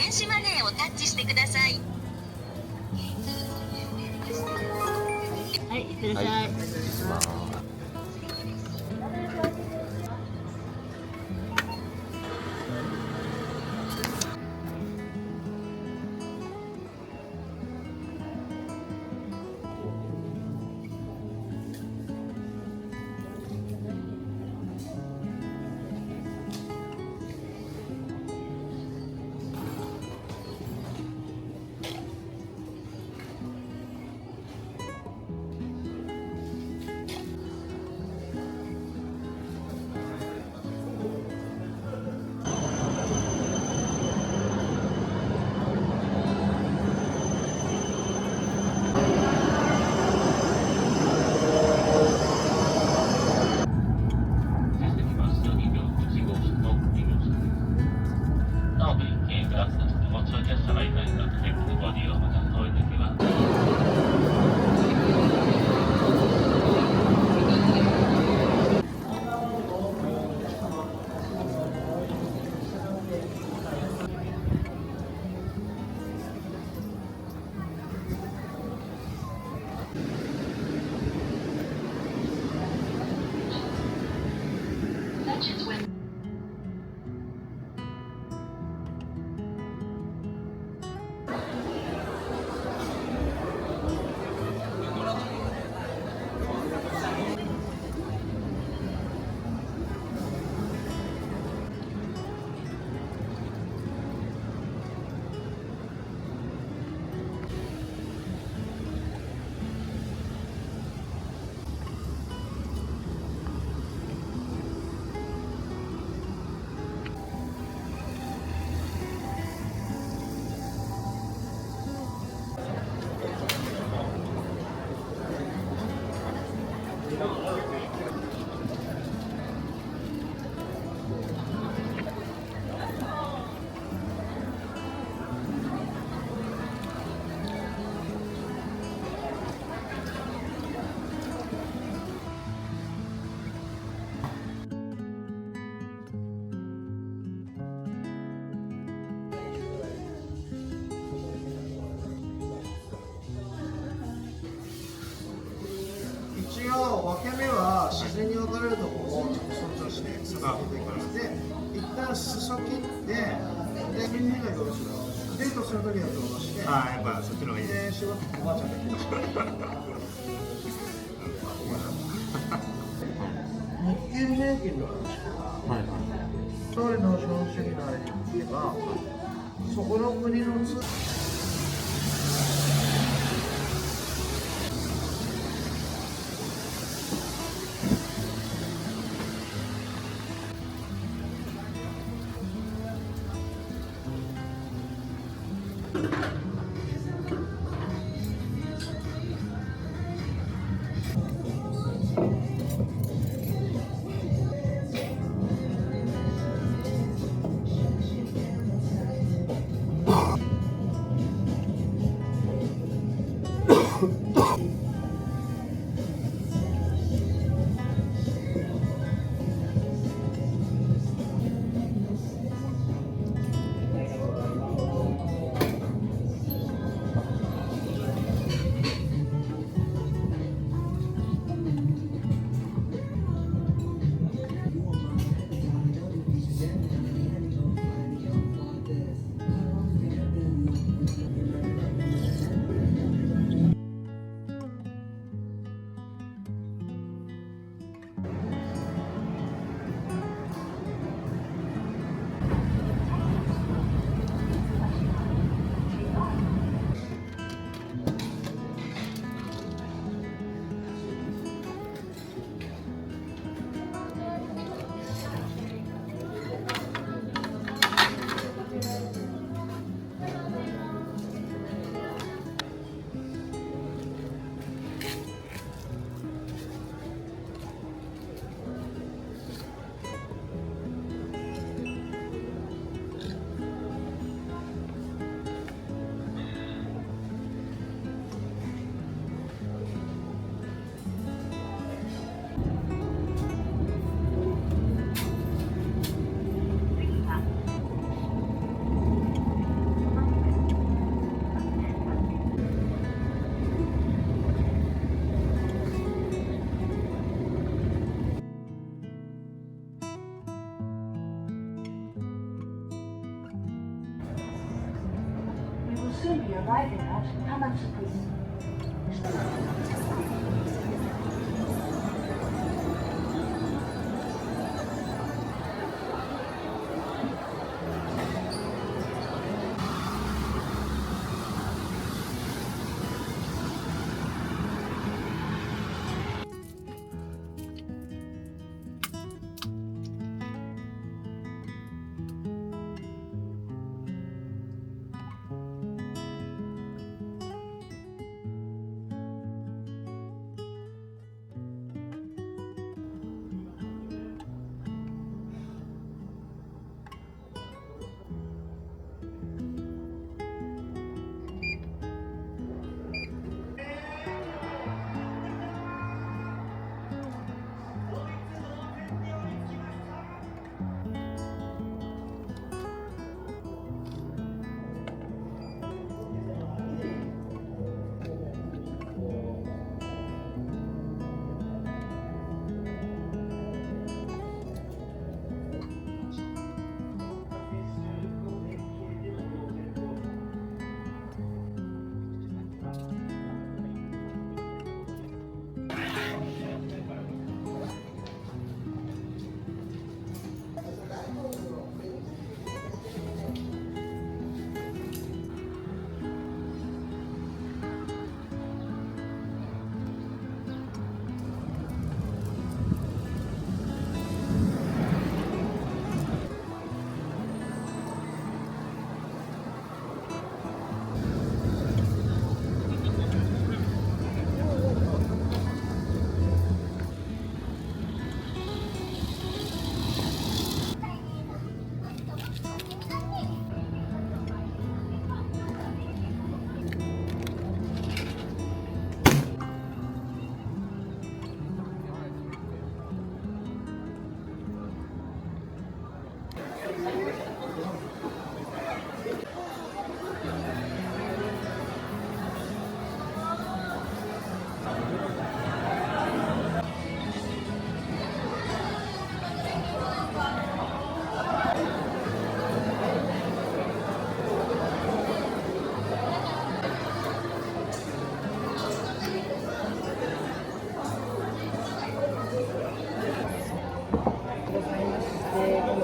電子マネーをタッチしてください。はい、いってらっしゃい。はい、失礼します。一応分け目は自然に分かれるところをちょっと尊重してさせていただきます。で、一旦裾切って、で、みんながよろしくデートするときだと下ろして、ああ、やっぱそっちの方がいいです。で、仕事おばあちゃんが来ました。日経平均の話はいはい。総理の資本主義のあれに言えば、そこの国の通 arriving at Hamachi-ku.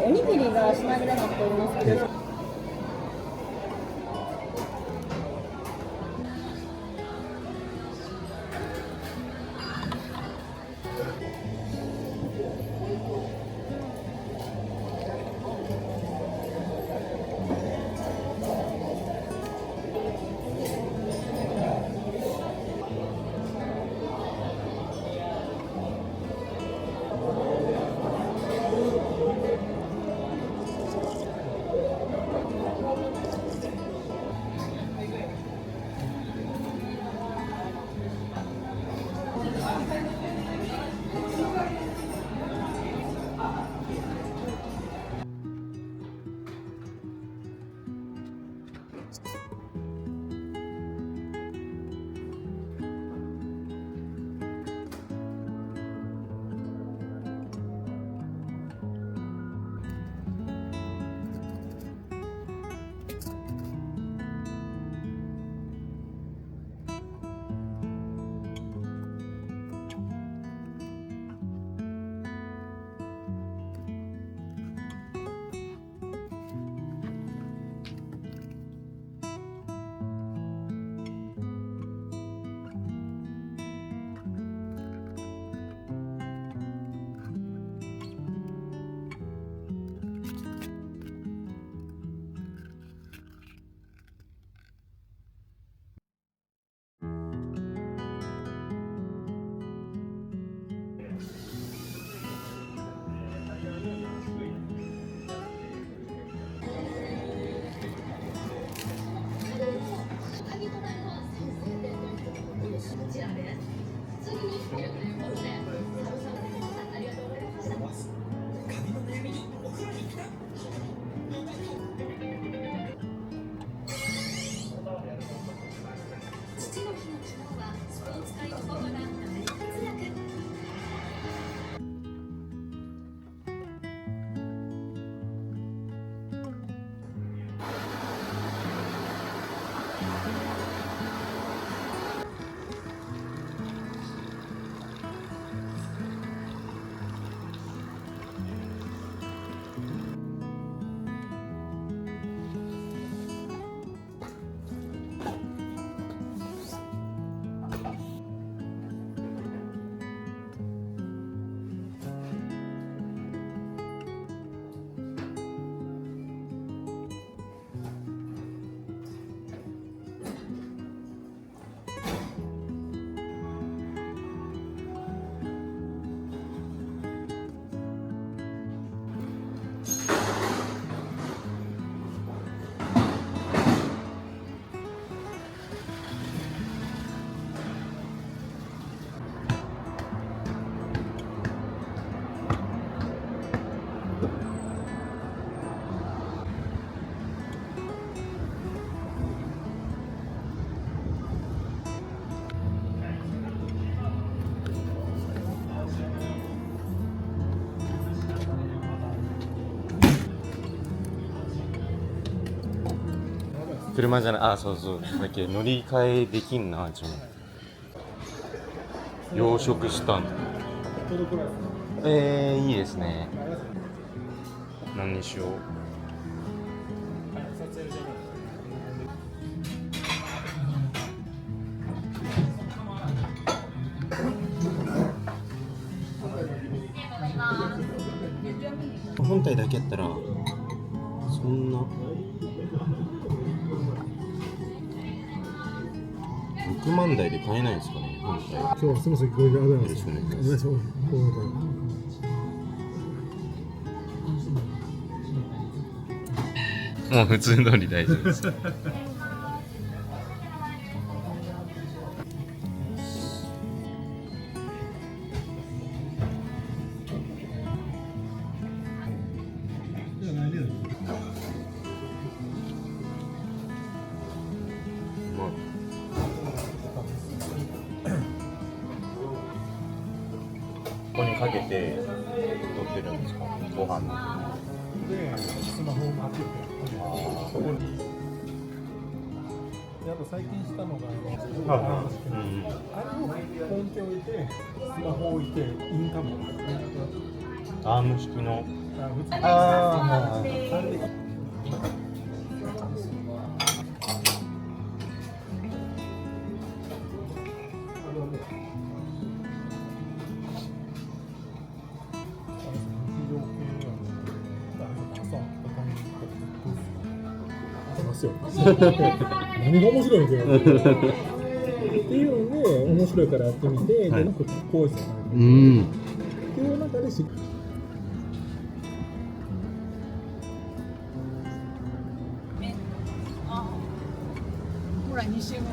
おにぎりが品切れになっておりますけど。「車じゃない、あ、そうそう、だっけ乗り換えできんな、養殖したんだ。いいですね。何にしよう。本体だけやったらそんな6万台で買えないんですかね、本体。今日はすみません、ご意見ありがとうございます。よろしくお願いします。お願いします。もう普通通り大丈夫です。ここにかけて乗ってるんですか、ご飯の。で、スマホを開けて、ここに。で、あと最近したのが、あれをポンって置いて、スマホを置いて、インカム。アーム式の。あれで何が面白いんですよっていうので面白いからやってみて、でなんかこうですよね。っていう中でほら2週目だ。